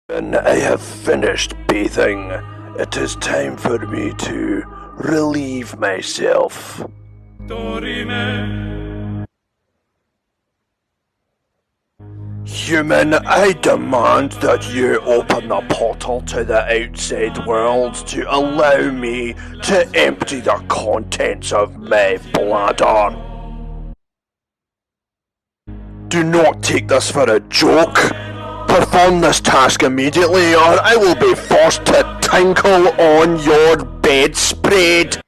When I have finished bathing, it is time for me to relieve myself. Human, I demand that you open the portal to the outside world to allow me to empty the contents of my bladder. Do not take this for a joke. Perform this task immediately, or I will be forced to tinkle on your bedspread.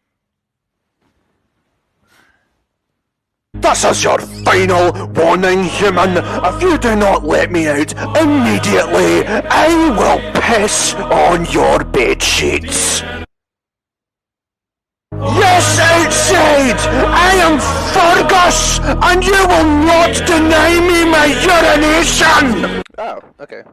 This is your final warning, human. If you do not let me out immediately, I will piss on your bedsheets. Yes, outside! I am Fergus, and you will not deny me my urination! Oh, okay.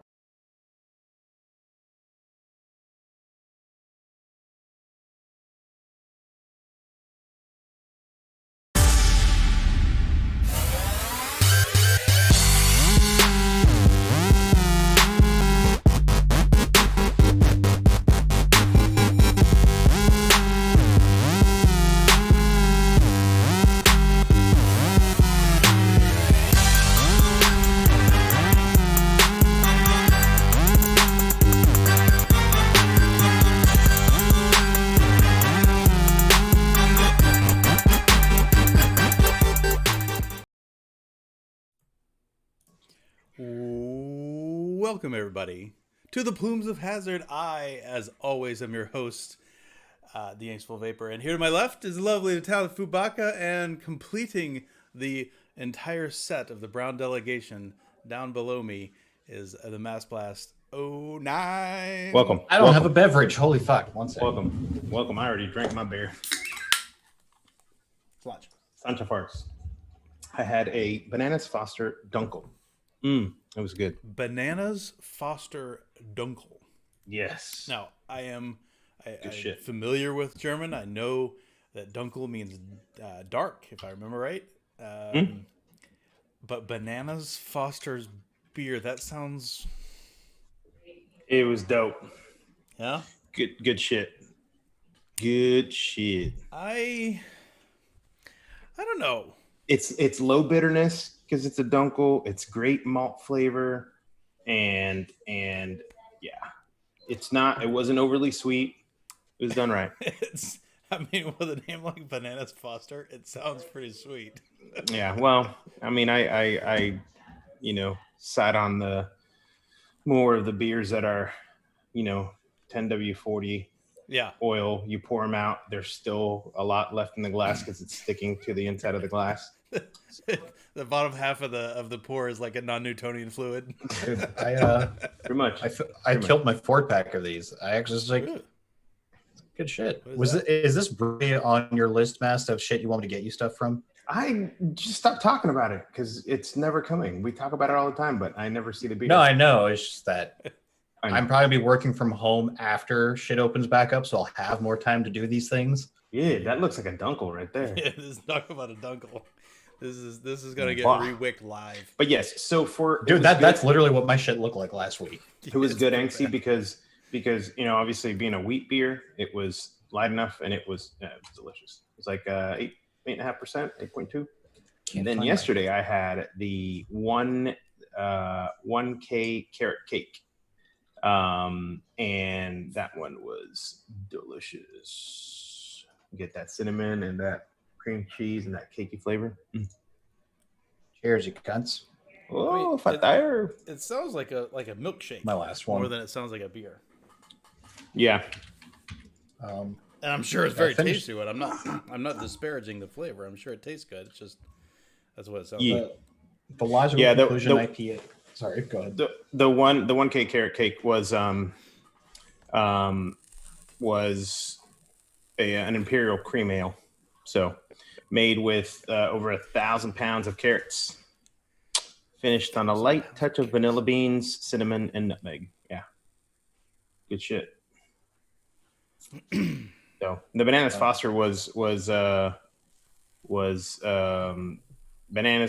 Welcome, everybody, to the Plumes of Hazard. I, as always, am your host, the Angstful Vapor, and here to my left is the lovely Natalia Fubaka, and completing the entire set of the Brown delegation down below me is the Mass Blast 09. Welcome. I don't have a beverage. Holy fuck. One second. Welcome. I already drank my beer. Sancha Farks. I had a Bananas Foster Dunkel. It was good. Bananas Foster Dunkel. Yes. Now, I'm shit. familiar with German. I know that Dunkel means dark, if I remember right. But Bananas Foster's beer, that sounds... It was dope. Yeah? Good shit. Good shit. I don't know. It's low bitterness because it's a Dunkel. It's great malt flavor, and yeah, it wasn't overly sweet. It was done right. With a name like Bananas Foster, it sounds pretty sweet. Yeah, well, I mean, I sat on the more of the beers that are, 10W40 oil. You pour them out. There's still a lot left in the glass because it's sticking to the inside of the glass. The bottom half of the pour is like a non-Newtonian fluid. Pretty much. I killed my 4-pack of these. I actually was like, good shit. Is this really on your list, Mass, of shit you want me to get you stuff from? I just stopped talking about it because it's never coming. We talk about it all the time, but I never see the beer. No, I know. It's just that I'm probably be working from home after shit opens back up, so I'll have more time to do these things. Yeah, that looks like a Dunkel right there. Yeah, this is talk about a Dunkel. This is gonna get re-wicked live. But yes, so that's literally what my shit looked like last week. It was good, Anksy, because obviously being a wheat beer, it was light enough and it was delicious. It was like 8.5%, 8.2. And then yesterday I had the 1K carrot cake. And that one was delicious. Get that cinnamon and that cream cheese and that cakey flavor. Cheers, you cunts. Oh, it sounds like a milkshake. My last one. More than it sounds like a beer. Yeah. And I'm sure it's very tasty. But I'm not disparaging the flavor. I'm sure it tastes good. It's just that's what it sounds like. The logical conclusion IPA. Sorry, go ahead. The 1K carrot cake was an imperial cream ale, so made with over 1,000 pounds of carrots, finished on a light touch of vanilla beans, cinnamon, and nutmeg. Yeah, good shit. So the Bananas Foster was bananas,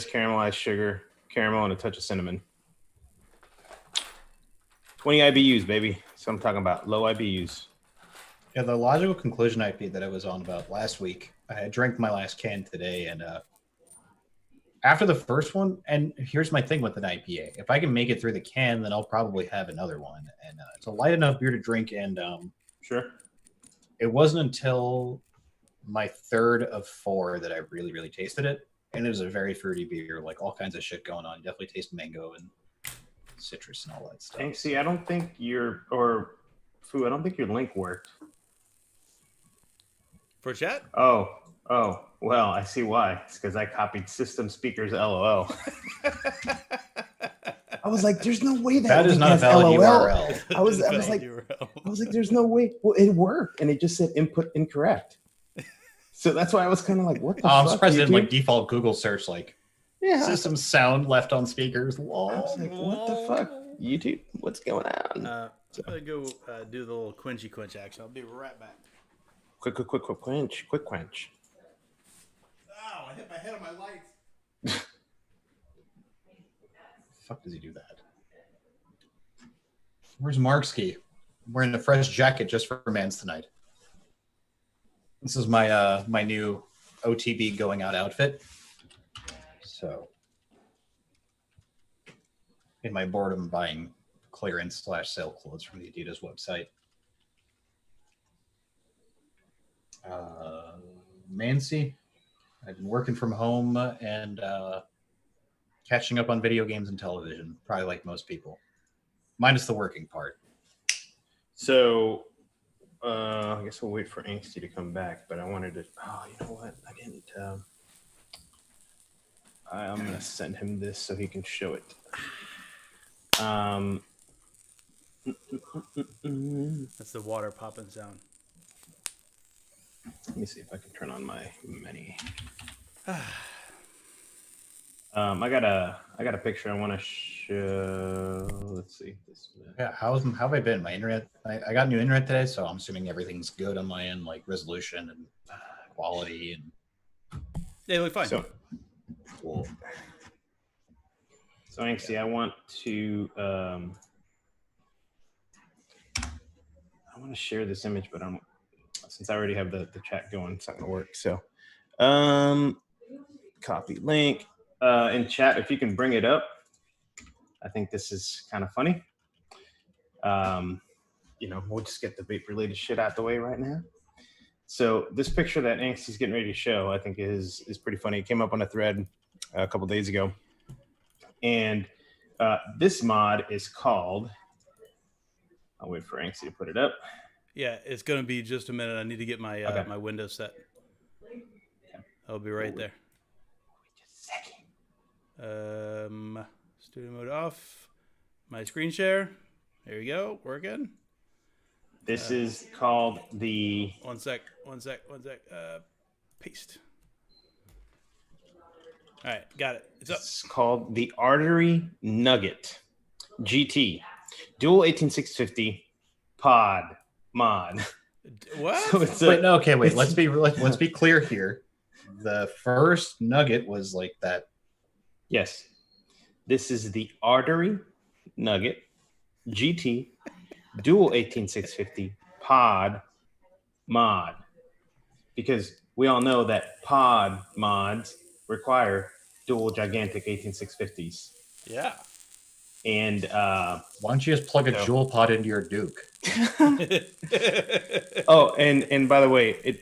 caramelized sugar, caramel, and a touch of cinnamon. 20 IBUs, baby. So I'm talking about low IBUs. Yeah, the logical conclusion IP that I was on about last week, I drank my last can today, and after the first one, and here's my thing with an IPA. If I can make it through the can, then I'll probably have another one. And it's a light enough beer to drink, and sure. It wasn't until my third of 4 that I really, really tasted it. And it was a very fruity beer, like all kinds of shit going on. You definitely taste mango and citrus and all that stuff. And see, I don't think your link worked. For chat? Oh, well, I see why. It's because I copied System Speakers LOL. I was like, there's no way that is not a valid LOL. URL. I was like, there's no way. Well, it worked, and it just said input incorrect. So that's why I was kind of like, what the fuck? I'm surprised it didn't like default Google search yeah, system sound left on speakers. I was like, what the fuck? YouTube, what's going on? I'm gonna go do the little quinchy quench action. I'll be right back. Quick quench. Ow, I hit my head on my lights. Fuck does he do that? Where's Marksky? I'm wearing a fresh jacket just for Mans tonight. This is my my new OTB going out outfit. So, in my boredom, buying clearance / sale clothes from the Adidas website. Mancy, I've been working from home and catching up on video games and television, probably like most people, minus the working part. So, I guess we'll wait for Angsty to come back, but I wanted to, you know what? I didn't, I'm going to send him this so he can show it. That's the water popping sound. Let me see if I can turn on my mini. I got a picture I want to show. Let's see. Yeah, how have I been? My internet. I got new internet today, so I'm assuming everything's good on my end, like resolution and quality and. Yeah, you look fine. So, cool. So Angsty, I want to share this image, but since I already have the chat going, it's not gonna work. So, copy link. In chat, if you can bring it up, I think this is kind of funny. We'll just get the vape related shit out the way right now. So this picture that Angsty's getting ready to show, I think is pretty funny. It came up on a thread a couple days ago. And this mod is called, I'll wait for Angsty to put it up. Yeah, it's going to be just a minute. I need to get my my Windows set. I'll be right there. Studio mode off. My screen share. There you go. Working. This is called the. One sec. Paste. All right, got it. It's up. It's called the Artery Nugget GT Dual 18650 Pod Mod. What? So wait. Let's be clear here. The first Nugget was like that. Yes. This is the Artery Nugget GT Dual 18650 Pod Mod. Because we all know that pod mods require dual gigantic 18650s. Yeah. And why don't you just plug a jewel pod into your Duke? Oh, and by the way,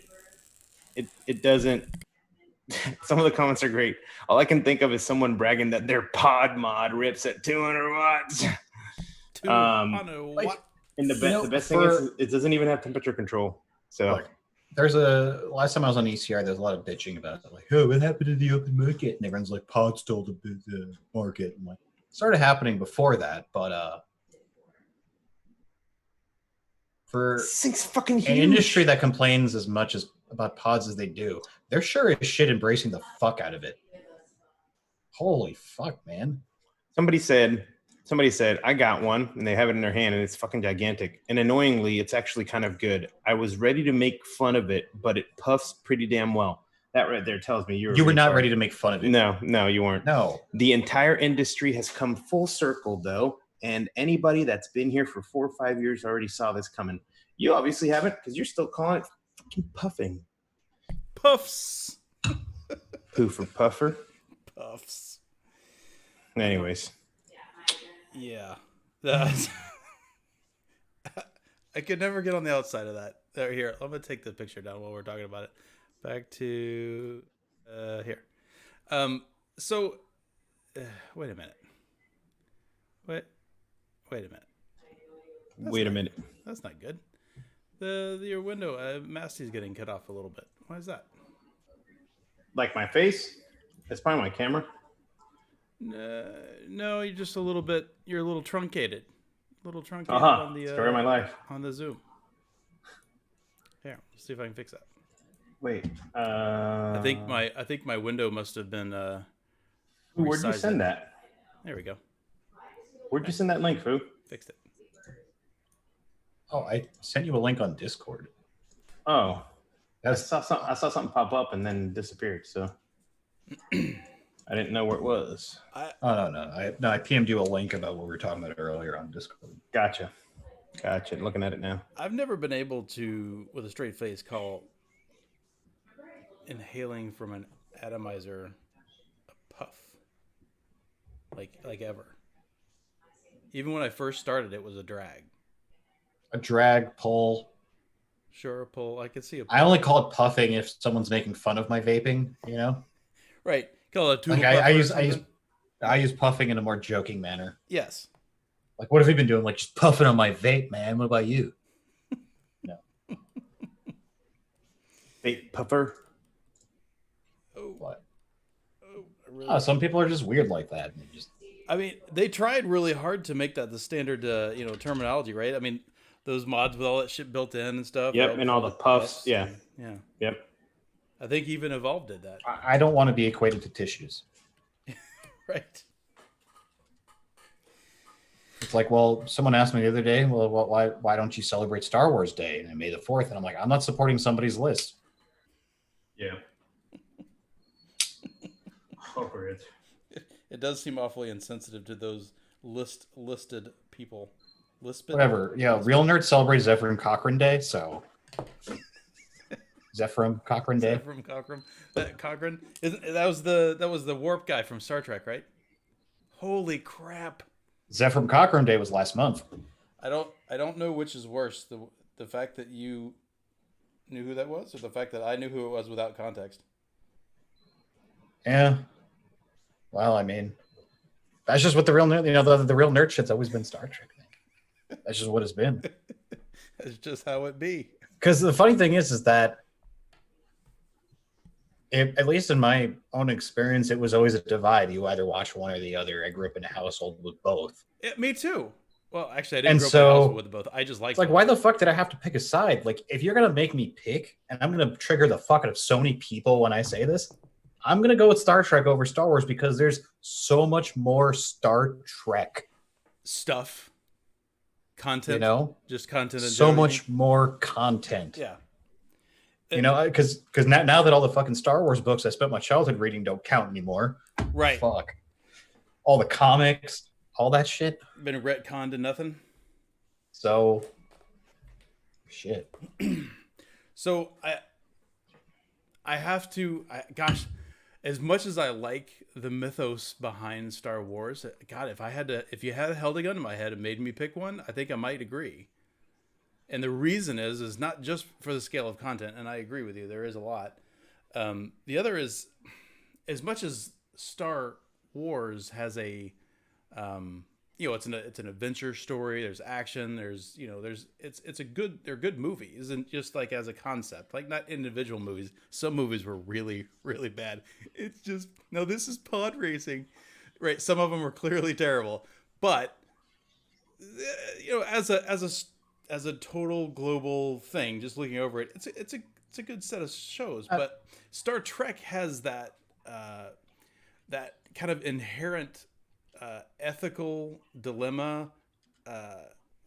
it doesn't. Some of the comments are great. All I can think of is someone bragging that their pod mod rips at 200 watts. 200 watts. And the best thing is it doesn't even have temperature control. So look, last time I was on ECR, there's a lot of bitching about it. Like, oh, what happened to the open market? And everyone's like, pod stole the market. I'm like, it started happening before that, but for this thing's fucking huge. An industry that complains as much about pods as they do, they're sure as shit embracing the fuck out of it. Holy fuck, man. Somebody said, I got one, and they have it in their hand, and it's fucking gigantic. And annoyingly, it's actually kind of good. I was ready to make fun of it, but it puffs pretty damn well. That right there tells me you were not ready to make fun of it. No, you weren't. No. The entire industry has come full circle, though, And anybody that's been here for 4 or 5 years already saw this coming. You obviously haven't because you're still calling it fucking puffing. Puffs. Poo for puffer. Puffs. Anyways. Yeah. That's... I could never get on the outside of that. There, here, I'm going to take the picture down while we're talking about it. Back to here. So, wait a minute. Wait a minute. Wait a minute. That's not good. Your window, Masty's getting cut off a little bit. Why is that? Like my face? That's probably my camera. No, you're just a little bit. You're a little truncated. On the story of my life. On the Zoom. Here, let's see if I can fix that. Wait. I think my window must have been. Where'd you send that? There we go. Where'd you send that link, Foo? Fixed it. Oh, I sent you a link on Discord. Oh, I saw something pop up and then disappeared. So I didn't know where it was. No. I PM'd you a link about what we were talking about earlier on Discord. Gotcha. Looking at it now. I've never been able to, with a straight face, call inhaling from an atomizer a puff. Like ever. Even when I first started, it was a drag. A drag, pull. Sure, a pull. I could see a pull. I only call it puffing if someone's making fun of my vaping, you know? Right. Call it a like I use puffing in a more joking manner. Yes. Like, what have you been doing? Like, just puffing on my vape, man. What about you? No. Vape puffer. Oh. What? Oh, really... some people are just weird like that. I mean, they tried really hard to make that the standard, terminology, right? I mean, those mods with all that shit built in and stuff. Yep, and all the puffs. Yeah. Yep. I think even Evolve did that. I don't want to be equated to tissues. Right. It's like, well, someone asked me the other day, well, why don't you celebrate Star Wars Day and May the 4th? And I'm like, I'm not supporting somebody's list. Yeah. Appropriate. It does seem awfully insensitive to those listed people. Whatever. Yeah, Real Nerds celebrates Zephyr Cochrane Day, so Zephyr Cochrane Day. Zephyr Cochrane. That was the warp guy from Star Trek, right? Holy crap. Zephyr Cochrane Day was last month. I don't know which is worse, the fact that you knew who that was, or the fact that I knew who it was without context. Yeah. Well, I mean, that's just what the real nerd, the real nerd shit's always been Star Trek. That's just what it's been. That's just how it be. Because the funny thing is that at least in my own experience, it was always a divide. You either watch one or the other. I grew up in a household with both. Yeah, me too. Well, actually, I didn't grow up in a household with both. I just like. It's like, why the fuck did I have to pick a side? Like, if you're gonna make me pick, and I'm gonna trigger the fuck out of so many people when I say this, I'm gonna go with Star Trek over Star Wars because there's so much more Star Trek stuff, content. Just content. So much more content. Yeah. Because now that all the fucking Star Wars books I spent my childhood reading don't count anymore. Right. Fuck. All the comics, all that shit. Been retconned to nothing. So, shit. So I have to. Gosh, as much as I like the mythos behind Star Wars, God, if you had held a gun to my head and made me pick one, I think I might agree. And the reason is not just for the scale of content, and I agree with you, there is a lot. The other is, as much as Star Wars has a, it's an adventure story. There's action. They're good movies, and just like as a concept, like not individual movies. Some movies were really, really bad. It's just this is pod racing, right? Some of them were clearly terrible, but as a total global thing, just looking over it, it's a good set of shows. But Star Trek has that kind of inherent ethical dilemma.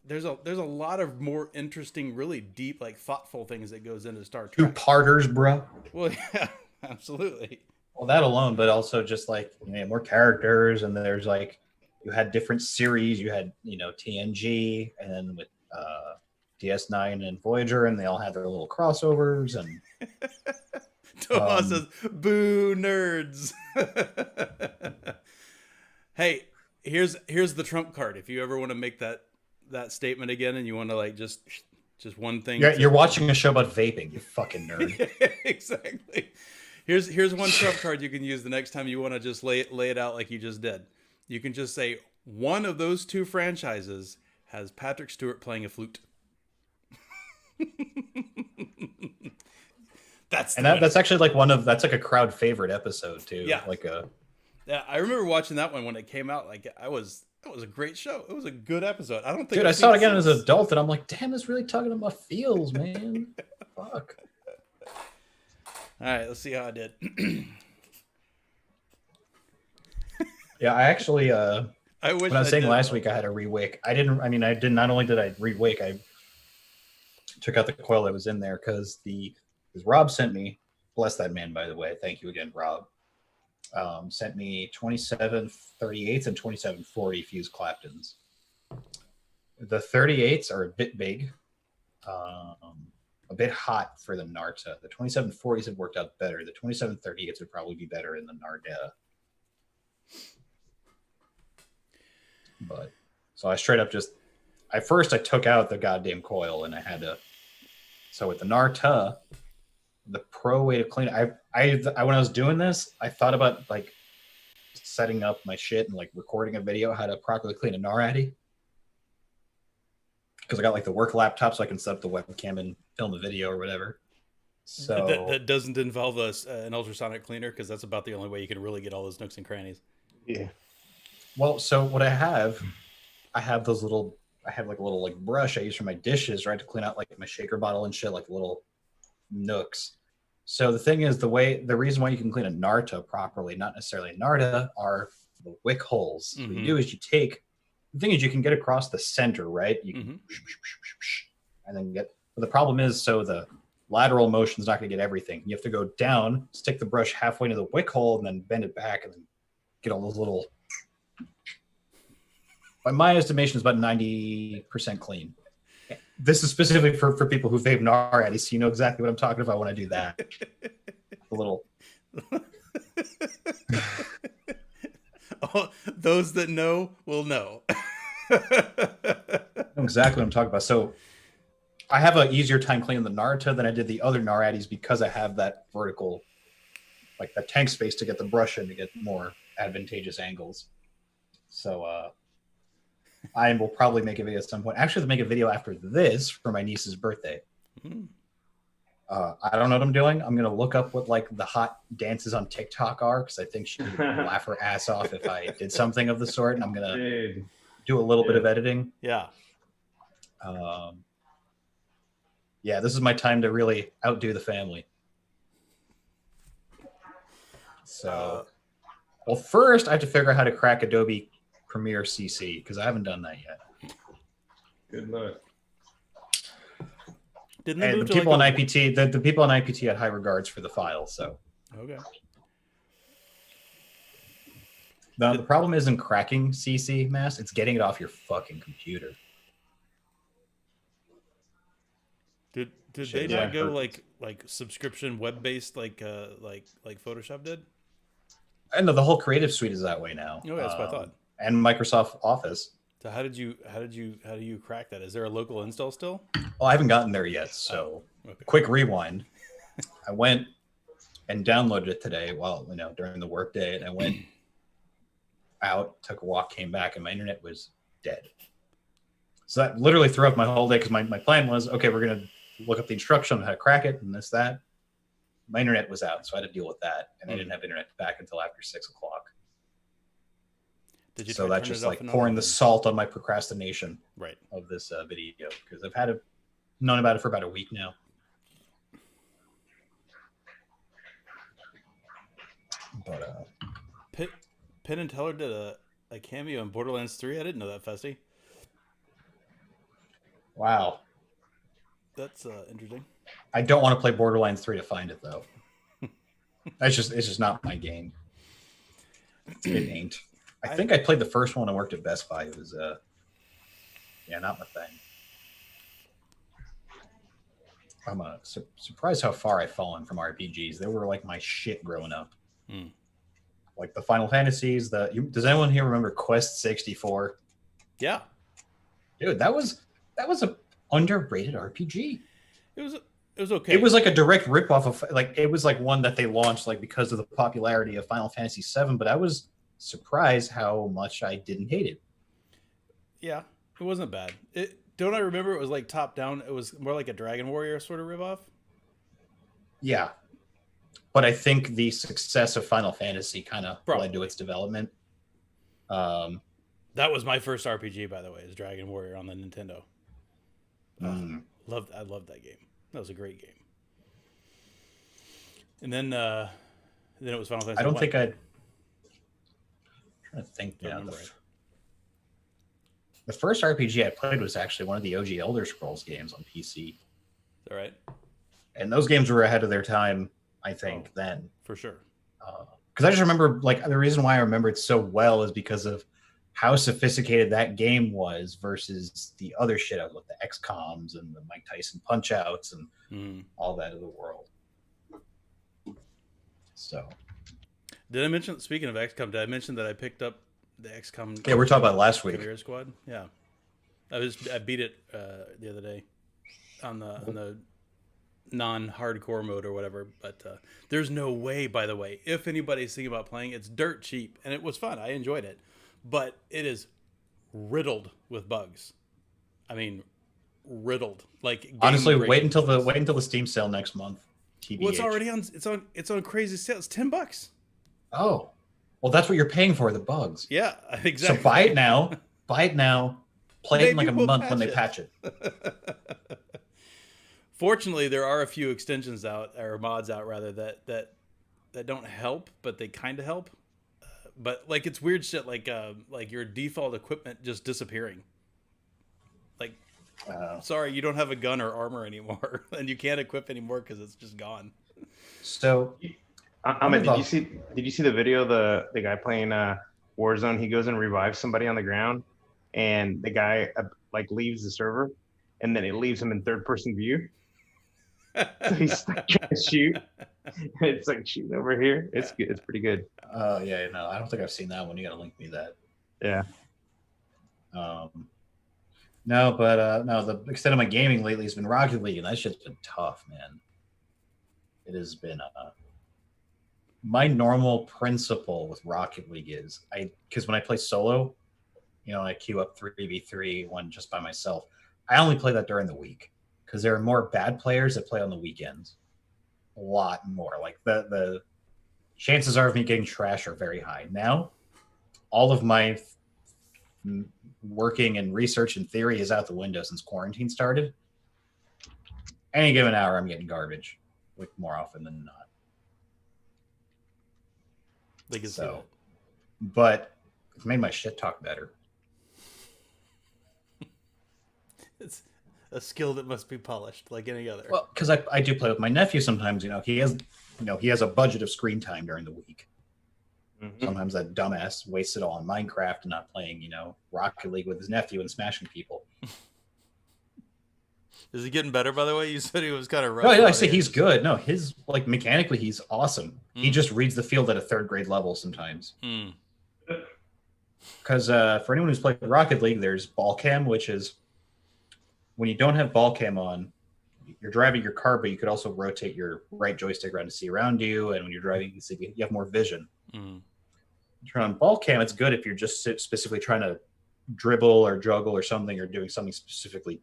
There's a lot of more interesting, really deep, like thoughtful things that goes into Star Trek. Two-parters, bro. Well, yeah, absolutely. Well, that alone, but also just like more characters, and there's like you had different series. You had, TNG, and then with DS9 and Voyager, and they all had their little crossovers. And Tomas says, "Boo, nerds." Hey, here's the trump card. If you ever want to make that statement again, and you want to like just one thing. Yeah, you're watching a show about vaping, you fucking nerd. Exactly. Here's one trump card you can use the next time you want to just lay it out like you just did. You can just say one of those two franchises has Patrick Stewart playing a flute. That's actually like that's like a crowd favorite episode too. Yeah. Yeah, I remember watching that one when it came out. Like, that was a great show. It was a good episode. I don't think. Dude, I saw it again as an adult, and I'm like, damn, it's really tugging at my feels, man. Fuck. All right, let's see how I did. Yeah, I actually. I wish when I was saying last week I had a re-wake. I didn't. I mean, I did. Not only did I re-wake, I took out the coil that was in there because Rob sent me. Bless that man, by the way. Thank you again, Rob. Sent me 2738s and 2740 fused Claptons. The 38s are a bit big, a bit hot for the Narta. The 2740s have worked out better. The 2738s would probably be better in the Narda. But so I straight up I took out the goddamn coil and I had to. So with the Narta, the pro way to clean it, I when I was doing this, I thought about like setting up my shit and like recording a video how to properly clean a NARADI, because I got like the work laptop so I can set up the webcam and film a video or whatever. So that doesn't involve an ultrasonic cleaner, because that's about the only way you can really get all those nooks and crannies. Yeah. Well, so what I have like a little like brush I use for my dishes, right, to clean out like my shaker bottle and shit, like little nooks. So the thing is, the reason why you can clean a Narta properly, not necessarily a Narda, are the wick holes. Mm-hmm. What you do is the thing is you can get across the center, right? You can and then but the problem is, so the lateral motion is not going to get everything. You have to go down, stick the brush halfway into the wick hole, and then bend it back, and then get all those little. By my estimation, is about 90% clean. This is specifically for people who vape NARADI, so you know exactly what I'm talking about when I do that. A little. Oh, those that know will know. I know exactly what I'm talking about. So I have an easier time cleaning the Narta than I did the other NARADIs because I have that vertical, like that tank space to get the brush in to get more advantageous angles. So I will probably make a video at some point. Actually, I'll make a video after this for my niece's birthday. Mm. I don't know what I'm doing. I'm going to look up what like the hot dances on TikTok are, because I think she would laugh her ass off if I did something of the sort. And I'm going to do a little bit of editing. Yeah. Yeah, this is my time to really outdo the family. So, well, first I have to figure out how to crack Adobe Premiere CC, because I haven't done that yet. Good luck. Didn't they And move the to people like on IPT, the people on IPT had high regards for the file. So Okay. the problem isn't cracking CC mass; it's getting it off your fucking computer. Did Shit, they not yeah. go like subscription web based like Photoshop did? I know the whole Creative Suite is that way now. Oh, yeah, that's what I thought. And Microsoft Office. So how do you crack that? Is there a local install still? Well, I haven't gotten there yet. So Okay. quick rewind. I went and downloaded it today while, during the work day, and I went out, took a walk, came back, and my internet was dead. So that literally threw up my whole day, because my plan was, okay, we're going to look up the instruction on how to crack it and that. My internet was out, so I had to deal with that. And I didn't have internet back until after 6 o'clock. Did you So try that's to turn just it off like and pouring on? the salt on my procrastination Right. of this video, because I've known about it for about a week now. But Penn and Teller did a cameo in Borderlands 3. I didn't know that, Festy. wow, That's interesting. I don't want to play Borderlands 3 to find it though. It's just not my game. It ain't. I think I played the first one. I worked at Best Buy. It was not my thing. I'm surprised how far I've fallen from RPGs. They were like my shit growing up. Like the Final Fantasies. Does anyone here remember Quest 64? Yeah, dude, that was a underrated RPG. It was okay. It was like a direct ripoff of it was like one that they launched like because of the popularity of Final Fantasy VII. But I was surprised how much I didn't hate it. Yeah, it wasn't bad. Don't I remember it was like top down? It was more like a Dragon Warrior sort of ripoff. Yeah, but I think the success of Final Fantasy kind of led to its development. That was my first RPG, by the way, is Dragon Warrior on the Nintendo. I loved that game. That was a great game. And then it was Final Fantasy. I don't think I'm trying to think now. The first RPG I played was actually one of the OG Elder Scrolls games on PC. Is that right? And those games were ahead of their time, I think, then. For sure. Because I just remember, like, the reason why I remember it so well is because of how sophisticated that game was versus the other shit I was like the XComs and the Mike Tyson Punch-Outs and all that of the world. So, did I mention? Speaking of XCOM, did I mention that I picked up the XCOM? Yeah, we were talking about last week. Career Squad. Yeah, I beat it the other day on the non-hardcore mode or whatever. But there's no way, by the way, if anybody's thinking about playing, it's dirt cheap and it was fun. I enjoyed it, but it is riddled with bugs. I mean, riddled. Like honestly, wait until the Steam sale next month. TBH. Well, it's already on. It's on crazy sale. It's $10. Oh, well, that's what you're paying for, the bugs. Yeah, exactly. So buy it now. Play it in like a month when they patch it. Fortunately, there are a few extensions out, or mods out rather, that don't help, but they kind of help. But like it's weird shit, like your default equipment just disappearing. Like, sorry, you don't have a gun or armor anymore, and you can't equip anymore because it's just gone. So, Ahmed, did you see the video of the guy playing Warzone? He goes and revives somebody on the ground, and the guy like leaves the server, and then it leaves him in third person view. So he's stuck trying to shoot. It's like shooting over here. It's good. It's pretty good. Yeah, no, I don't think I've seen that one. You got to link me that. Yeah. No, but no, the extent of my gaming lately has been Rocket League, and that shit's been tough, man. It has been my normal principle with Rocket League is because when I play solo, I queue up 3v3 one just by myself. I only play that during the week because there are more bad players that play on the weekends. A lot more. Like the chances are of me getting trash are very high. Now, all of my working and research and theory is out the window since quarantine started. Any given hour, I'm getting garbage, like more often than not. But it's made my shit talk better. It's a skill that must be polished like any other. Well, because I do play with my nephew sometimes. He has a budget of screen time during the week. Mm-hmm. Sometimes that dumbass wastes it all on Minecraft and not playing, Rocket League with his nephew and smashing people. Is he getting better, by the way? You said he was kind of rough. No, I say he's good. No, his mechanically he's awesome. He just reads the field at a third grade level sometimes. Because for anyone who's played Rocket League, there's ball cam, which is when you don't have ball cam on, you're driving your car, but you could also rotate your right joystick around to see around you. And when you're driving, you have more vision. Turn on ball cam, it's good if you're just specifically trying to dribble or juggle or something, or doing something specifically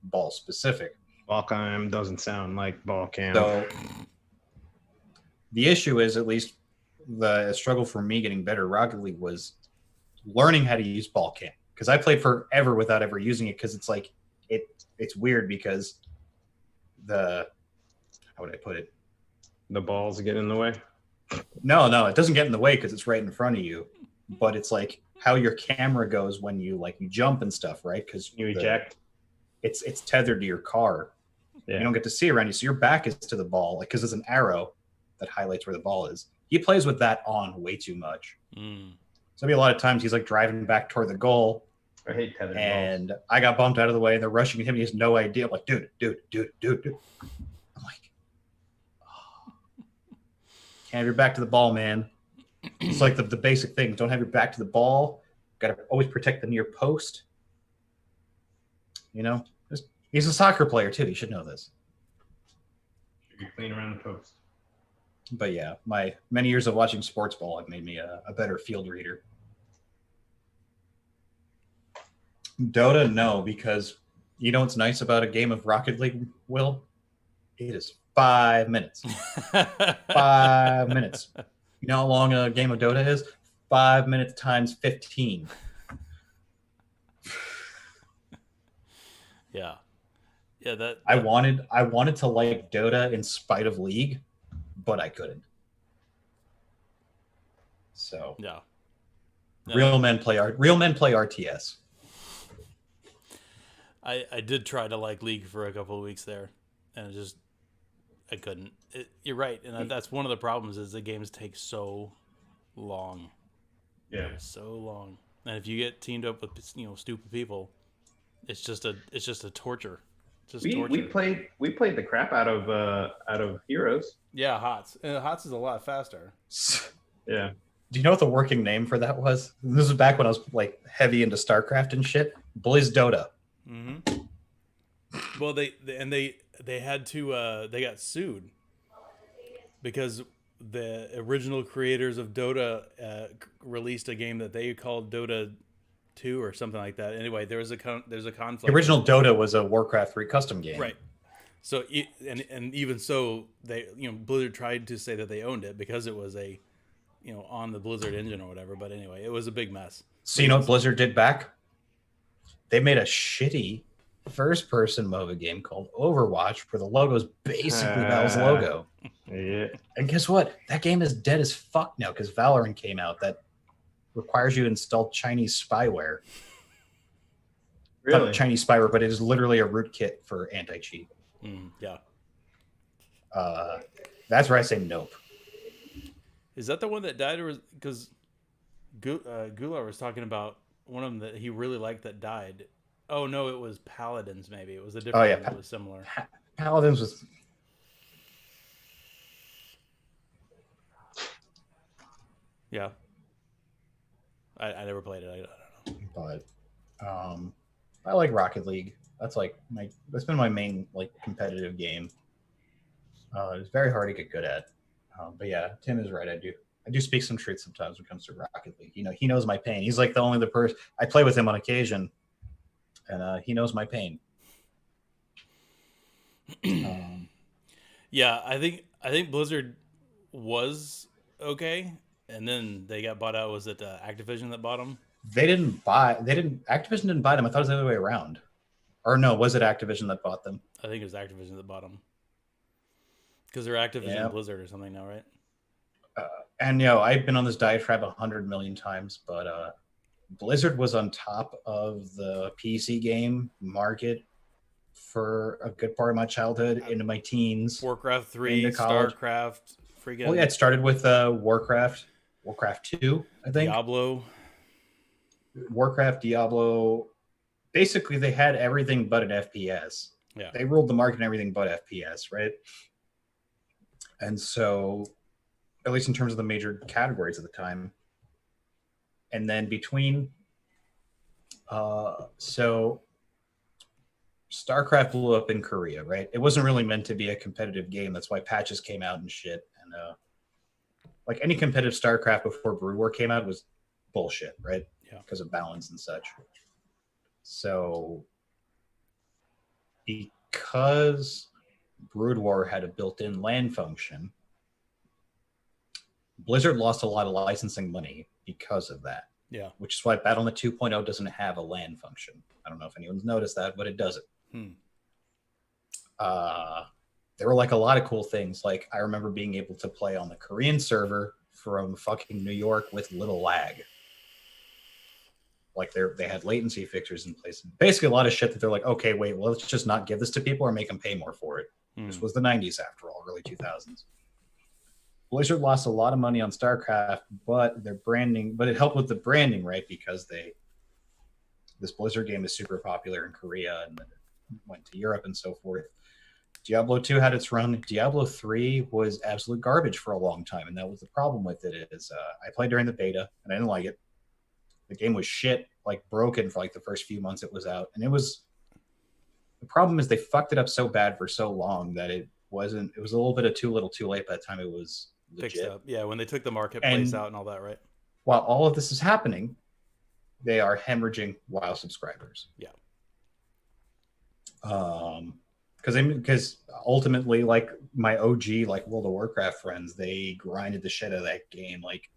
ball specific. Ball cam doesn't sound like ball cam. So the issue is, at least the struggle for me getting better Rocket League was learning how to use ball cam, because I played forever without ever using it, because it's like it's weird because how would I put it? The balls get in the way. No, it doesn't get in the way because it's right in front of you. But it's like how your camera goes when you jump and stuff, right? Because you eject. It's tethered to your car. Yeah. You don't get to see around you, so your back is to the ball, because there's an arrow that highlights where the ball is. He plays with that on way too much. So there'll be a lot of times he's like driving back toward the goal, I hate tethered and I got bumped out of the way, and they're rushing him. He has no idea. I'm like, dude. I'm like, oh. Can't have your back to the ball, man. It's like the basic thing. Don't have your back to the ball. Got to always protect the near post. You know, he's a soccer player too. You should know this. Should be clean around the post. But yeah, my many years of watching sports ball have made me a better field reader. Dota, no, because you know what's nice about a game of Rocket League, Will? It is 5 minutes. 5 minutes. You know how long a game of Dota is? 5 minutes times 15. Yeah. That I wanted to like Dota in spite of League, but I couldn't. So yeah. Real men play RTS. I did try to like League for a couple of weeks there, and I couldn't. You're right, and that's one of the problems is the games take so long. Yeah, so long, and if you get teamed up with stupid people, it's just a torture. Torture. We played the crap out of Heroes. Yeah, HOTS. HOTS is a lot faster. Yeah. Do you know what the working name for that was? This was back when I was like heavy into StarCraft and shit. Blizz Dota. Mm-hmm. Well, they had to they got sued because the original creators of Dota released a game that they called Dota 2 or something like that. Anyway, there's a conflict. The original Dota was a Warcraft 3 custom game. Right. So and even so, they Blizzard tried to say that they owned it because it was a on the Blizzard engine or whatever. But anyway, it was a big mess. So you know what Blizzard did back? They made a shitty first-person MOBA game called Overwatch, where the logo is basically Valve's logo. Yeah. And guess what? That game is dead as fuck now because Valorant came out that requires you to install Chinese spyware. Really? Not Chinese spyware, but it is literally a rootkit for anti-cheat. Yeah. That's where I say nope. Is that the one that died, or because Gular was talking about one of them that he really liked that died? Oh no, it was Paladins. Maybe it was a different one that was similar. Paladins was. Yeah. I never played it. I don't know. But I like Rocket League. That's been my main like competitive game. It's very hard to get good at. But yeah, Tim is right. I do speak some truth sometimes when it comes to Rocket League. He knows my pain. He's like the only person I play with him on occasion, and he knows my pain. Yeah, I think Blizzard was okay, and then they got bought out. Was it Activision that bought them? Activision didn't buy them. I thought it was the other way around. Or no, was it Activision that bought them? I think it was Activision that bought them. Because they're Activision Blizzard or something now, right? And I've been on this diatribe 100 million times, but Blizzard was on top of the PC game market for a good part of my childhood, into my teens. Warcraft 3, StarCraft, freaking. Well, yeah, it started with Warcraft 2, I think. Warcraft, Diablo. Basically, they had everything but an FPS. Yeah. They ruled the market in everything but FPS, right? And so, at least in terms of the major categories at the time. And then between, so StarCraft blew up in Korea, right? It wasn't really meant to be a competitive game. That's why patches came out and shit. And like any competitive StarCraft before Brood War came out was bullshit, right? Yeah. Because of balance and such. So because Brood War had a built-in LAN function, Blizzard lost a lot of licensing money because of that. Yeah. Which is why Battle.net 2.0 doesn't have a LAN function. I don't know if anyone's noticed that, but it doesn't. There were like a lot of cool things. Like I remember being able to play on the Korean server from fucking New York with little lag. Like they had latency fixtures in place. Basically a lot of shit that they're like, okay, wait, well, let's just not give this to people or make them pay more for it. This was the 90s after all, early 2000s. Blizzard lost a lot of money on StarCraft, but their branding, but it helped with the branding, right? Because this Blizzard game is super popular in Korea and then it went to Europe and so forth. Diablo 2 had its run. Diablo 3 was absolute garbage for a long time, and that was the problem with it. Is I played during the beta and I didn't like it. The game was shit, like broken for like the first few months it was out, and it was. The problem is they fucked it up so bad for so long that it wasn't. It was a little bit of too little, too late by the time it was legit. Fixed up. Yeah, when they took the marketplace out and all that, right? While all of this is happening, they are hemorrhaging WoW subscribers. Yeah. Because ultimately, like my OG, like World of Warcraft friends, they grinded the shit out of that game. Like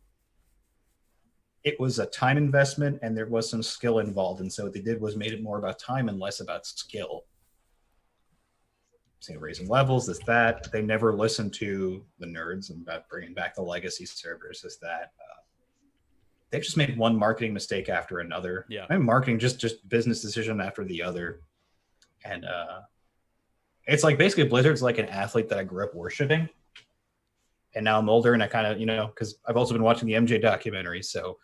it was a time investment and there was some skill involved. And so what they did was made it more about time and less about skill. So raising levels, this, that. They never listened to the nerds and about bringing back the legacy servers, this, that. They've just made one marketing mistake after another. Yeah. I mean, marketing, just business decision after the other. And it's like basically Blizzard's like an athlete that I grew up worshiping. And now I'm older and I kind of, because I've also been watching the MJ documentary. So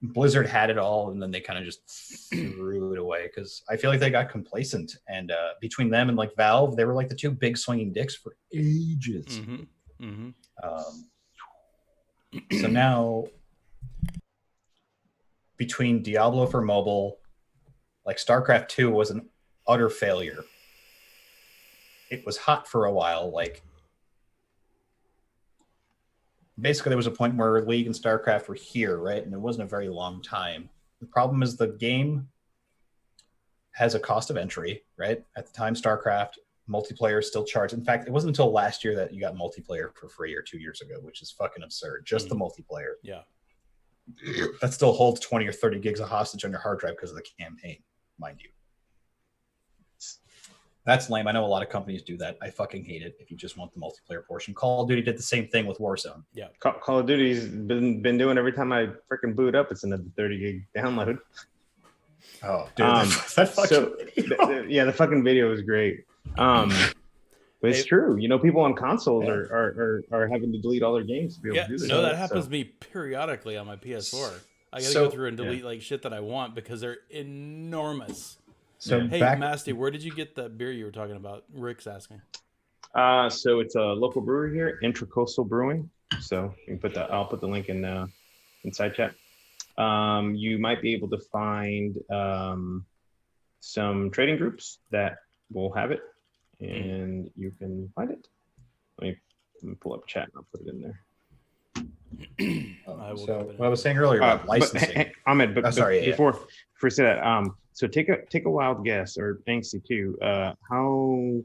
Blizzard had it all and then they kind of just threw it away because I feel like they got complacent. And between them and like Valve, they were like the two big swinging dicks for ages. Mm-hmm. Mm-hmm. So now between Diablo for mobile, like StarCraft 2 was an utter failure. It was hot for a while. Like basically there was a point where League and StarCraft were here, right? And it wasn't a very long time. The problem is the game has a cost of entry, right? At the time, StarCraft multiplayer still charged. In fact, it wasn't until last year that you got multiplayer for free, or 2 years ago, which is fucking absurd. Just the multiplayer. Yeah. That still holds 20 or 30 gigs of hostage on your hard drive because of the campaign, mind you. That's lame. I know a lot of companies do that. I fucking hate it if you just want the multiplayer portion. Call of Duty did the same thing with Warzone. Yeah. Call of Duty's been doing every time I freaking boot up, it's another 30 gig download. Oh, dude, that fucking video. The fucking video was great. But it's true. People on consoles are having to delete all their games to be able to do this. No, that happens to me periodically on my PS4. I gotta go through and delete like shit that I want because they're enormous. So hey, Masty, where did you get that beer you were talking about? Rick's asking. So it's a local brewery here, Intracoastal Brewing. So you can I'll put the link in inside chat. You might be able to find some trading groups that will have it, and you can find it. Let me pull up chat and I'll put it in there. So what I was saying earlier about licensing. Ahmed, sorry. Before I say that, so take a wild guess, or Angsty too. How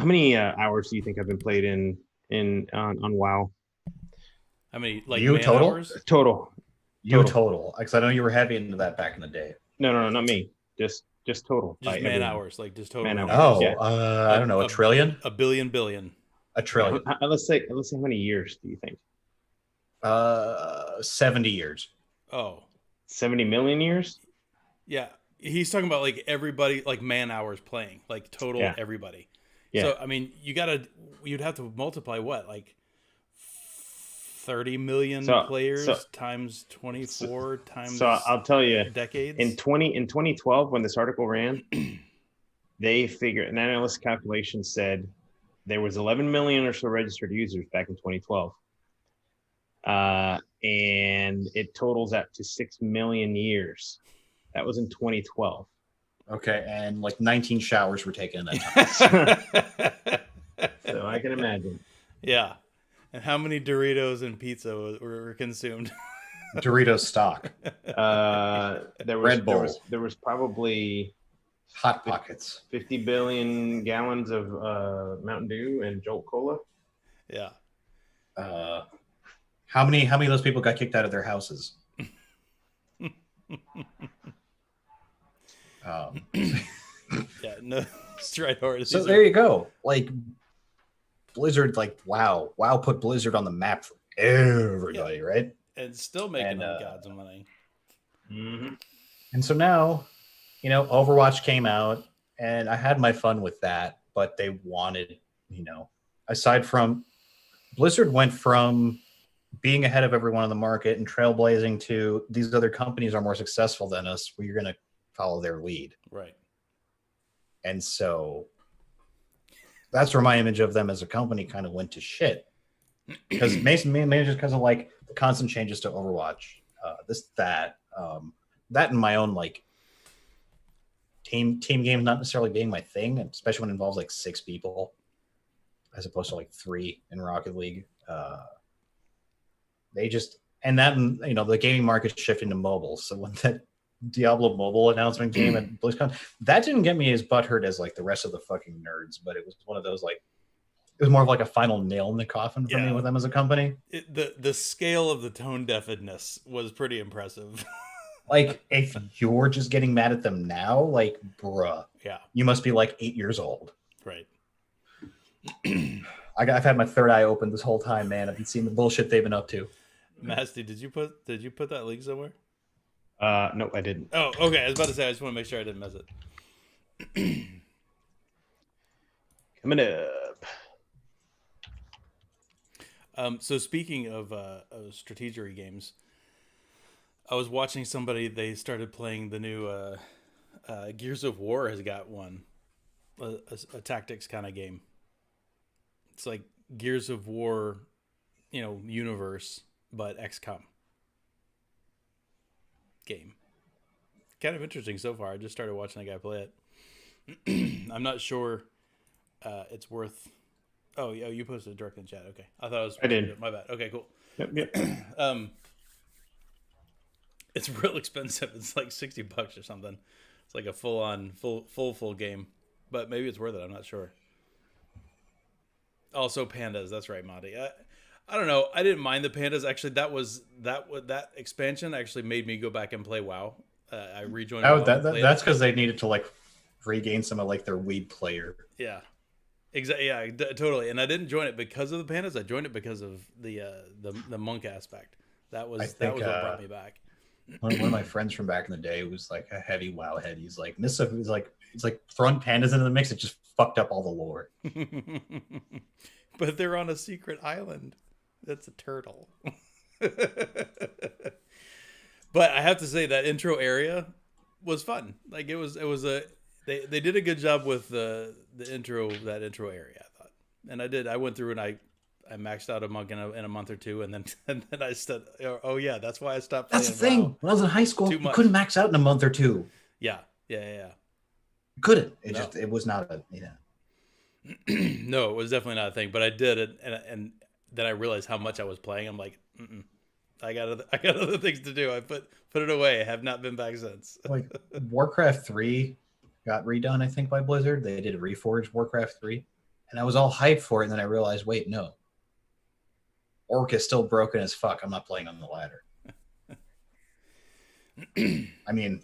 many hours do you think have been played on WoW? How many you total? Hours? Total. Because I know you were heavy into that back in the day. No, not me. Just total. Just man hours, like just total. Man hours. Oh, yeah. I don't know, a trillion? A billion. A trillion. Let's say how many years do you think? 70 years. Oh. 70 million years? Yeah. He's talking about like everybody, like man hours playing, like total everybody. Yeah. So, I mean, you'd have to multiply what? Like 30 million players times 24 times. So I'll tell you, decades. In 2012, when this article ran, they figured an analyst calculation said there was 11 million or so registered users back in 2012. And it totals up to 6 million years. That was in 2012. Okay, and like 19 showers were taken in that time. So I can imagine. Yeah. And how many Doritos and pizza were consumed? Doritos stock. There was probably Hot Pockets. 50 billion gallons of Mountain Dew and Jolt Cola. Yeah. How many of those people got kicked out of their houses? Yeah, no, straight hard. So there you go. Like Blizzard, like WoW put Blizzard on the map for everybody, right? And still making them gods of money. Mm-hmm. And so now, Overwatch came out, and I had my fun with that, but they wanted, aside from Blizzard went from being ahead of everyone in the market and trailblazing to these other companies are more successful than us. We're going to follow their lead. Right. And so that's where my image of them as a company kind of went to shit. Because mainly just because of like the constant changes to Overwatch, that and my own like team games not necessarily being my thing, especially when it involves like 6 people as opposed to like 3 in Rocket League. They just the gaming market shifting to mobile. So when that Diablo mobile announcement came at BlizzCon, that didn't get me as butthurt as like the rest of the fucking nerds, but it was one of those like it was more of like a final nail in the coffin for me with them as a company. The scale of the tone deafness was pretty impressive. Like, if you're just getting mad at them now, like, bruh. Yeah. You must be like 8 years old. Right. I've had my third eye open this whole time, man. I've been seeing the bullshit they've been up to. Masty, did you put that link somewhere? No, I didn't. Oh, okay. I was about to say I just want to make sure I didn't miss it. Coming up. So speaking of strategery games, I was watching somebody. They started playing the new Gears of War has got one, a tactics kind of game. It's like Gears of War, universe, but XCOM game. Kind of interesting so far. I just started watching that guy play it. I'm not sure it's worth. Oh, yeah, you posted it directly in chat. Okay, I thought it was. I did. My bad. Okay, cool. Yep. It's real expensive. It's like $60 or something. It's like a full game, but maybe it's worth it. I'm not sure. Also, pandas. That's right, Monty. I don't know. I didn't mind the pandas. Actually, that expansion actually made me go back and play WoW. I rejoined. Oh, that's because they needed to like regain some of like their weed player. Yeah. Exactly. Yeah, totally. And I didn't join it because of the pandas. I joined it because of the monk aspect. That was what brought me back. One of my friends from back in the day was like a heavy WoW head. He's like, this stuff is like, it's like throwing pandas into the mix. It just fucked up all the lore. But they're on a secret island. That's a turtle. But I have to say that intro area was fun. Like they did a good job with the intro area, I thought. And I went through and I maxed out a monk in a month or two, and then I said, oh yeah, that's why I stopped playing. That's the thing. When I was in high school, you couldn't max out in a month or two. Yeah. You couldn't. It was not a No, it was definitely not a thing. But I did it, and then I realized how much I was playing. I'm like, I got other things to do. I put it away. I have not been back since. Like Warcraft 3 got redone, I think, by Blizzard. They did a reforged Warcraft 3, and I was all hyped for it. And then I realized, wait, no. Orc is still broken as fuck. I'm not playing on the ladder. I mean,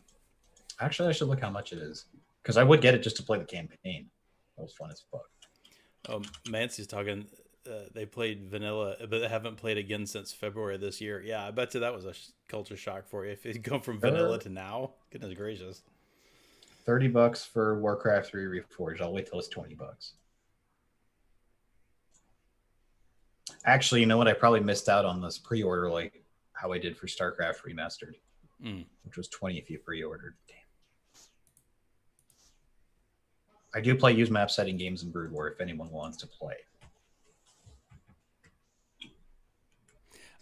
actually, I should look how much it is. Because I would get it just to play the campaign. That was fun as fuck. Mancy's talking. They played vanilla, but they haven't played again since February of this year. Yeah, I bet you that was a culture shock for you. If you go from vanilla to now, goodness gracious. $30 for Warcraft 3 Reforged. I'll wait till it's $20. Actually, you know what? I probably missed out on this pre-order, like how I did for StarCraft Remastered, which was $20 if you pre-ordered. Damn. I do play use map setting games in Brood War if anyone wants to play.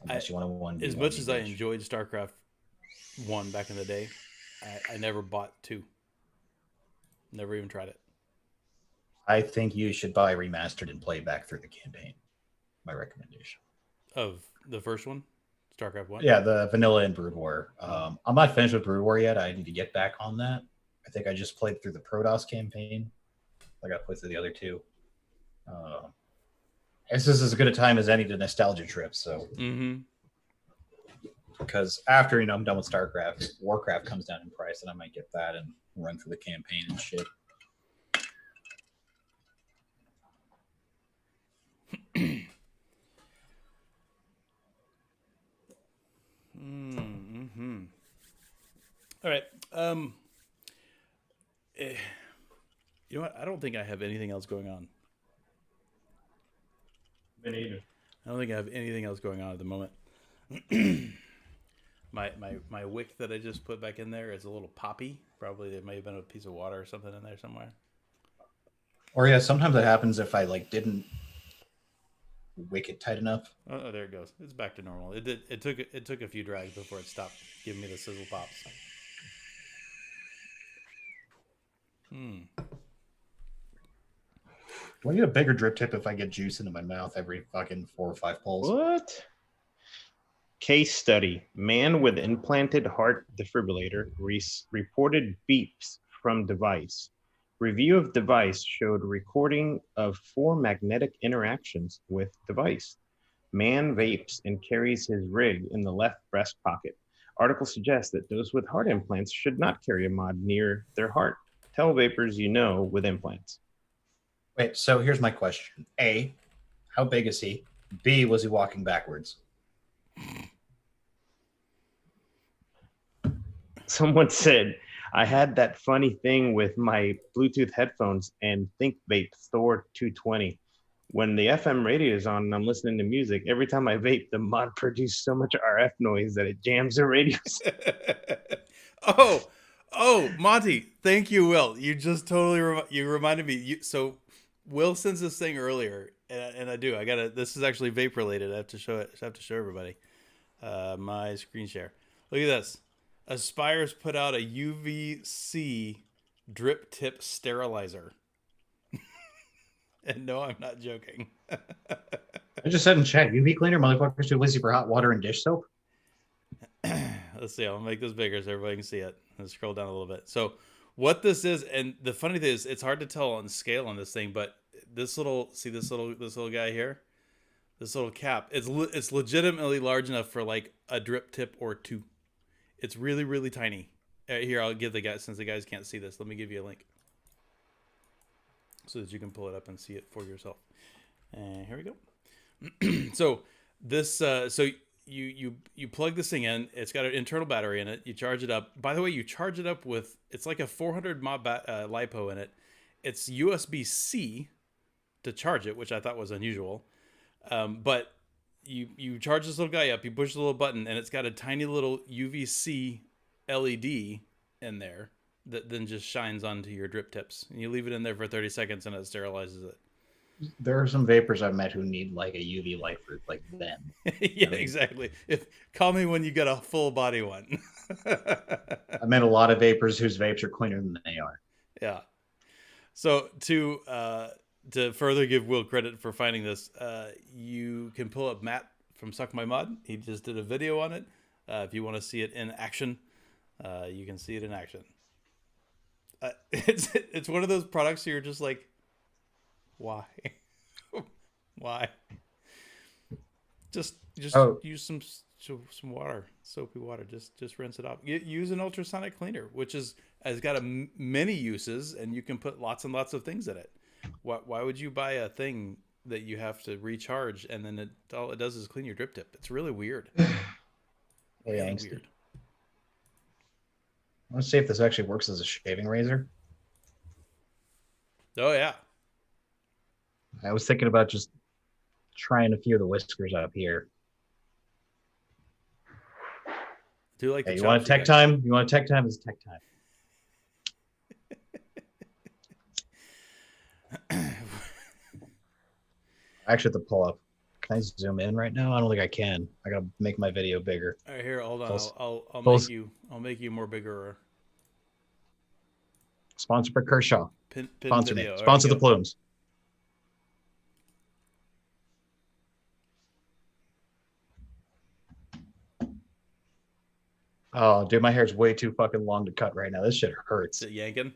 Unless you want to 1v1. As much as I enjoyed StarCraft 1 back in the day, I never bought 2. Never even tried it. I think you should buy Remastered and play back through the campaign. My recommendation. Of the first one? StarCraft 1? Yeah, the vanilla and Brood War. I'm not finished with Brood War yet. I need to get back on that. I think I just played through the Protoss campaign. I got to play through the other two. This is as good a time as any to nostalgia trip. So, because after I'm done with StarCraft, Warcraft comes down in price, and I might get that and run through the campaign and shit. All right. You know what? I don't think I have anything else going on. Me neither. I don't think I have anything else going on at the moment. my wick that I just put back in there is a little poppy. Probably there may have been a piece of water or something in there somewhere. Or yeah, sometimes it happens if I like didn't wick it tight enough. Oh, there it goes. It's back to normal. It took a few drags before it stopped giving me the sizzle pops. Do I need a bigger drip tip if I get juice into my mouth every fucking 4 or 5 pulls? What? Case study. Man with implanted heart defibrillator reported beeps from device. Review of device showed recording of 4 magnetic interactions with device. Man vapes and carries his rig in the left breast pocket. Article suggests that those with heart implants should not carry a mod near their heart. Tell vapors you know with implants. Wait, so here's my question. A, how big is he? B, was he walking backwards? Someone said, I had that funny thing with my Bluetooth headphones and Think Vape Thor 220. When the FM radio is on and I'm listening to music, every time I vape, the mod produces so much RF noise that it jams the radios. Oh, Monty, thank you, Will. You just totally you reminded me. So Will sends this thing earlier, and I gotta. This is actually vape related. I have to show it. I have to show everybody my screen share. Look at this. Aspire's put out a UVC drip tip sterilizer. And no, I'm not joking. I just said in chat, UV cleaner, motherfuckers too lazy for hot water and dish soap. Let's see. I'll make this bigger so everybody can see it. Let's scroll down a little bit. So what this is, and the funny thing is, it's hard to tell on scale on this thing, but this little guy here, this little cap, it's legitimately large enough for like a drip tip or 2. It's really, really tiny. Here, I'll give the guys, since the guys can't see this, let me give you a link so that you can pull it up and see it for yourself. And here we go. So this, so you plug this thing in. It's got an internal battery in it. You charge it up. By the way, you charge it up with, it's like a 400 mAh LiPo in it. It's USB-C to charge it, which I thought was unusual. But you charge this little guy up, you push the little button, and it's got a tiny little UVC LED in there that then just shines onto your drip tips. And you leave it in there for 30 seconds and it sterilizes it. There are some vapors I've met who need like a UV light for like them. Yeah, exactly. Call me when you get a full body one. I met a lot of vapors whose vapes are cleaner than they are. Yeah. So to further give Will credit for finding this, you can pull up Matt from Suck My Mod. He just did a video on it. If you want to see it in action, you can see it in action. It's one of those products you're just like, why? Why? Just use some water, soapy water. Just rinse it off. Use an ultrasonic cleaner, which has got many uses, and you can put lots and lots of things in it. Why would you buy a thing that you have to recharge and then all it does is clean your drip tip? It's really weird. Really weird. I want to see if this actually works as a shaving razor. Oh yeah. I was thinking about just trying a few of the whiskers up here. Do you like? Hey, you want a tech time? You want a tech time? It's tech time. I actually have to pull up. Can I zoom in right now? I don't think I can. I gotta make my video bigger. All right, here, hold on. I'll make you more bigger. Sponsor by Kershaw. Pin Sponsor video. me. Sponsor the Plumes. Oh, dude, my hair's way too fucking long to cut right now. This shit hurts. Is it yanking?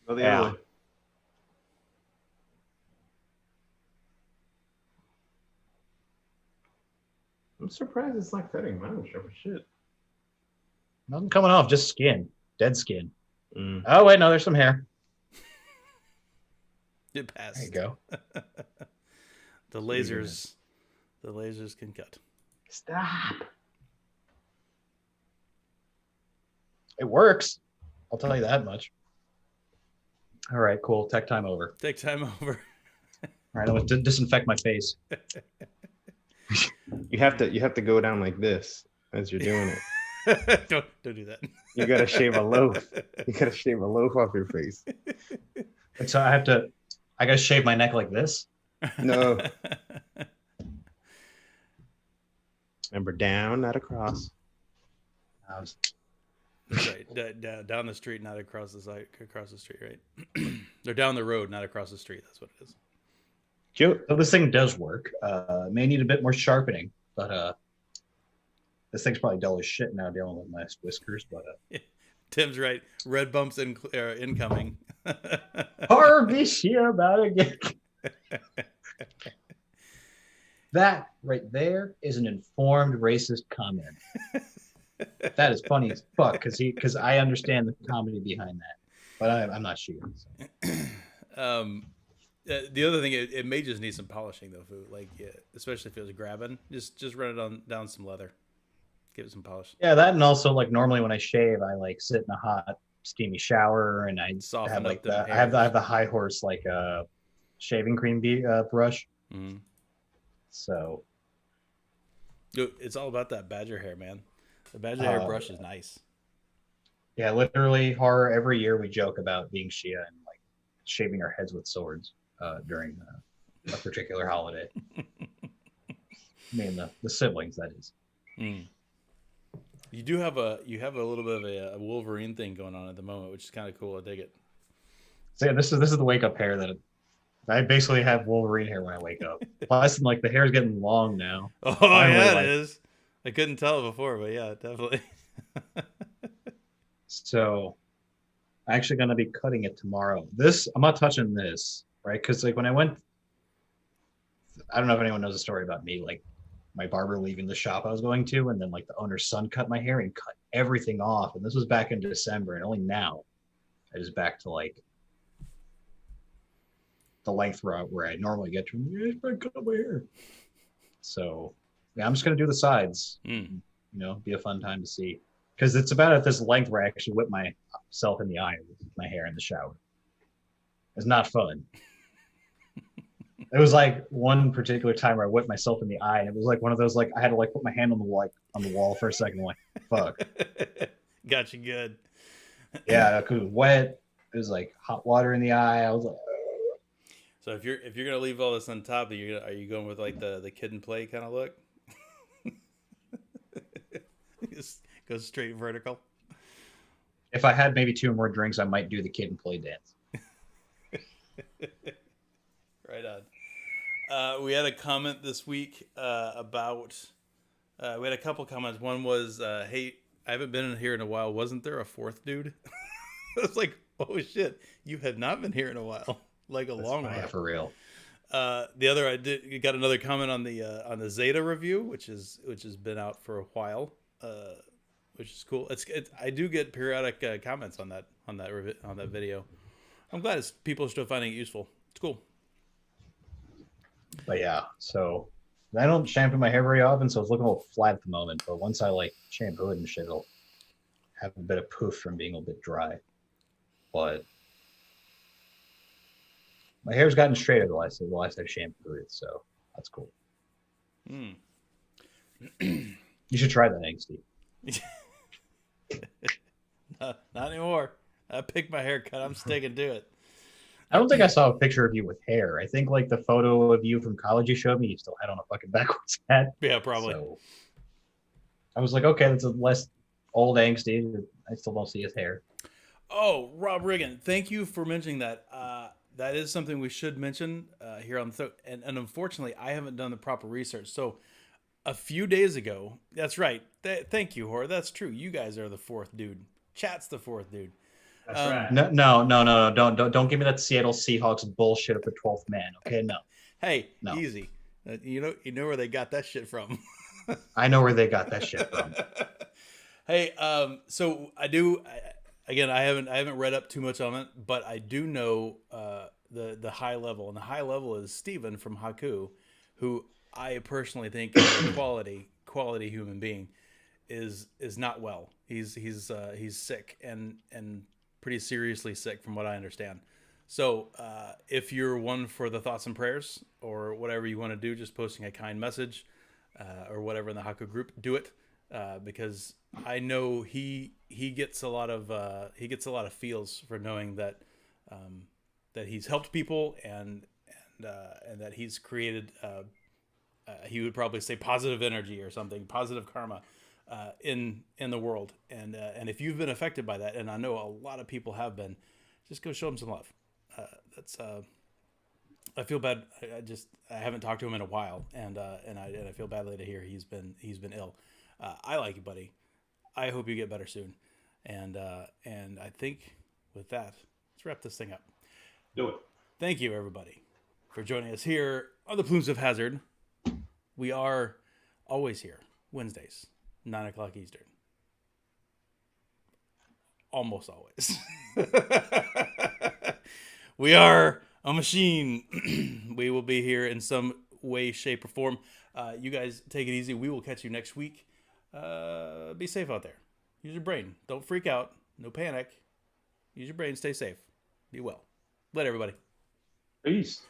Oh, yeah. I'm surprised it's not cutting. I don't show shit. Nothing coming off, just skin. Dead skin. Mm. Oh, wait, no, there's some hair. It passed. There you go. The lasers can cut. Stop. It works. I'll tell you that much. All right, cool. Tech time over. Take time over. All right, I'm gonna disinfect my face. You have to go down like this as you're doing it. Don't do that. You gotta shave a loaf. You gotta shave a loaf off your face. And so I gotta shave my neck like this. No. Remember, down, not across. That's right. Down the street, not across the side. Across the street, right? They're down the road, not across the street. That's what it is. So this thing does work. May need a bit more sharpening, but this thing's probably dull as shit now dealing with my whiskers. But Tim's right. Red bumps incoming. Harvey shit about again. That right there is an informed racist comment. That is funny as fuck because I understand the comedy behind that, but I'm not shooting. So. The other thing, it may just need some polishing though, like especially if it was grabbing. Just run it down some leather, give it some polish. Yeah, that, and also like normally when I shave, I like sit in a hot steamy shower and I Soften have like up I have the high horse like shaving cream brush. Mm-hmm. So it's all about that badger hair, man. The badger hair brush is nice. Yeah, literally, horror. Every year we joke about being Shia and like shaving our heads with swords during a particular holiday. I mean the siblings, that is. Mm. You have a little bit of a Wolverine thing going on at the moment, which is kind of cool. I dig it. So yeah, this is the wake up hair that I basically have Wolverine hair when I wake up. Plus, like the hair's getting long now. Oh finally, it is. I couldn't tell before, but yeah, definitely. So, I'm actually gonna be cutting it tomorrow. I'm not touching this, right? Because like when I went, I don't know if anyone knows the story about me, like my barber leaving the shop I was going to, and then like the owner's son cut my hair and cut everything off. And this was back in December, and only now it is back to like the length where I normally get to. Yeah, I cut my hair. So yeah, I'm just gonna do the sides. You know, be a fun time to see, because it's about at this length where I actually whip myself in the eye with my hair in the shower. It's not fun. It was like one particular time where I whipped myself in the eye, and it was like one of those like I had to like put my hand on the wall for a second. I'm like, fuck. Got you good. Yeah, because it was wet. It was like hot water in the eye. I was like. So if you're gonna leave all this on top, are you going with like the kid and play kind of look? Just go straight vertical. If I had maybe 2 more drinks, I might do the kid and play dance. Right on. We had a comment this week about. We had a couple comments. One was, "Hey, I haven't been in here in a while. Wasn't there a fourth dude?" I was like, "Oh shit, you have not been here in a while, like a long while." Yeah, for real. The other, got another comment on the Zeta review, which has been out for a while, which is cool. I do get periodic comments on that video. I'm glad people are still finding it useful. It's cool. But yeah, so I don't shampoo my hair very often, so it's looking a little flat at the moment. But once I like shampoo it and shit, it'll have a bit of poof from being a bit dry. But my hair's gotten straighter the last I shampooed it, so that's cool. You should try that, Angsty. Not anymore. I picked my haircut. I'm sticking to it. I don't think I saw a picture of you with hair. I think like the photo of you from college you showed me, you still had on a fucking backwards hat. Yeah, probably. So I was like, okay, that's a less old Angsty. I still don't see his hair. Oh, Rob Riggin, thank you for mentioning that. That is something we should mention here on the and unfortunately, I haven't done the proper research. So a few days ago, that's right. Thank you, Hor. That's true. You guys are the fourth dude. Chat's the fourth dude. That's right. No. Don't give me that Seattle Seahawks bullshit of the 12th man. Okay, no. Hey, no. Easy. You know where they got that shit from. I know where they got that shit from. Hey, so again, I haven't read up too much on it, but I do know the high level, and the high level is Steven from Haku, who I personally think is a quality human being, is not well. He's sick and pretty seriously sick from what I understand. So if you're one for the thoughts and prayers or whatever you want to do, just posting a kind message or whatever in the Haku group, do it because I know he gets a lot of feels for knowing that that he's helped people and that he's created. He would probably say positive energy or something, positive karma in the world. And if you've been affected by that, and I know a lot of people have been, just go show him some love. That's I feel bad. I haven't talked to him in a while, and I feel badly to hear he's been ill. I like you, buddy. I hope you get better soon. And I think with that, let's wrap this thing up. Do it. Thank you, everybody, for joining us here on the Plumes of Hazard. We are always here, Wednesdays, 9 o'clock Eastern. Almost always. We are a machine. We will be here in some way, shape, or form. You guys take it easy. We will catch you next week. Be safe out there. Use your brain. Don't freak out. No panic. Use your brain. Stay safe. Be well. Let everybody. Peace.